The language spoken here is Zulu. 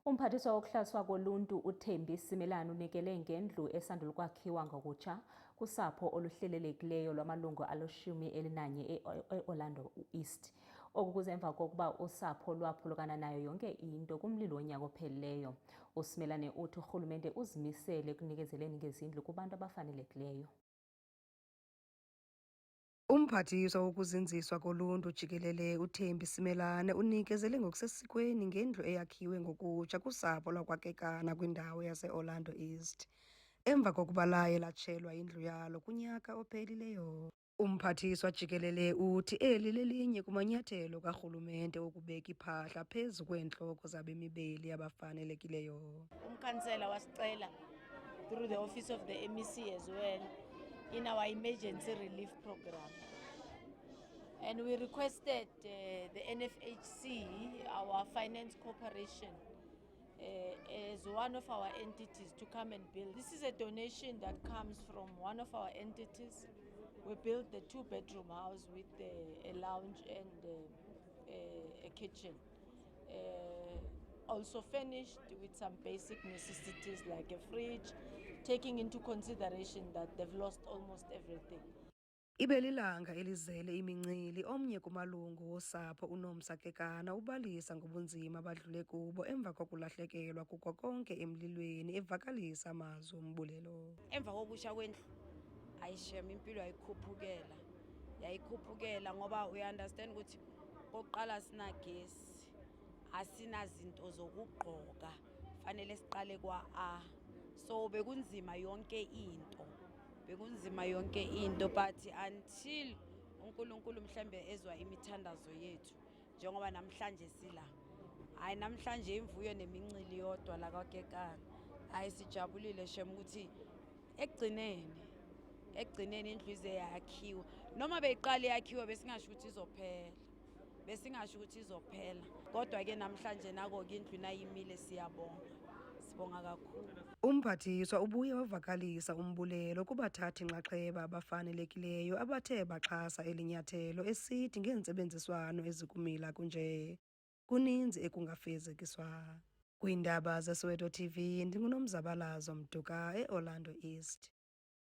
Umphathiswa wokuhlaliswa koluntu uThembi Simelane unikele ngendlu esandul kwakhiwa ngokutsha kusapho oluhlelelekileyo lwamalungu ali-11 e-Orlando East. Oku kuze emva kokuba usapho lwaphulukana nayo yonke into kumlilo wonyaka ophelileyo. USimelane uthi urhulumente uzimisele ekunikezeleni ngezindlu kubantu abafanelekileyo. Umphathiswa wokuzinziswa koluntu jikelele uThembi Simelane unikezele ngokusesikweni ngendlu eyakhiwe ngokutsha kusapho lwakwaKekana kwindawo yase-Orlando East emva kokuba laye latshelwa indlu yalo kunyaka ophelileyo. Umphathiswa jikelele uthi eli lelinye kumanyathelo karhulumente okubeka iphahla phezu kweentloko zabemi beli abafanelekileyo. Umkhansela wasicela through the office of the MEC as well in our emergency relief program. And we requested the NFHC, our finance corporation, as one of our entities to come and build. This is a donation that comes from one of our entities. We built the 2-bedroom house with a lounge and a kitchen. Also furnished with some basic necessities like a fridge, taking into consideration that they've lost almost everything. Ibelilanga elizele imincili omnye kumalungu wosapho uNomsa Kekana ubalisa ngobunzima badlule kubo emva kokulahlekelwa kuko konke emlilweni evakalisa amazwi ombulelo. Emva kokusha kwendlu ayishema impilo yayikhuphukela ngoba uyaunderstand ukuthi oqala sinagesi asinazinto zokugqoka fanele siqale kwa so bekunzima yonke into but until uNkulunkulu mhlambe ezwa imithandazo yethu njengoba namhlanje sila namhlanje imvuyo nemincili yodwa la kwaKekana sijabulile shem ukuthi ekugcineni indlu ize yakhiwa noma beyiqala yakhiwa besingasho ukuthi izophela kodwa ke namhlanje nako ke indlu nayimile sibonga kakhulu. Umphathiswa ubuye wavakalisa umbulelo kubathathi nxaxheba abafanelekileyo abathe baxhasa elinyathelo esithi ngeentsebenziswano ezikumila kunje kuninzi ekungafezekiswa. Kwiindaba zeSoweto TV ndinguNomzabalazo Mduka eOrlando East.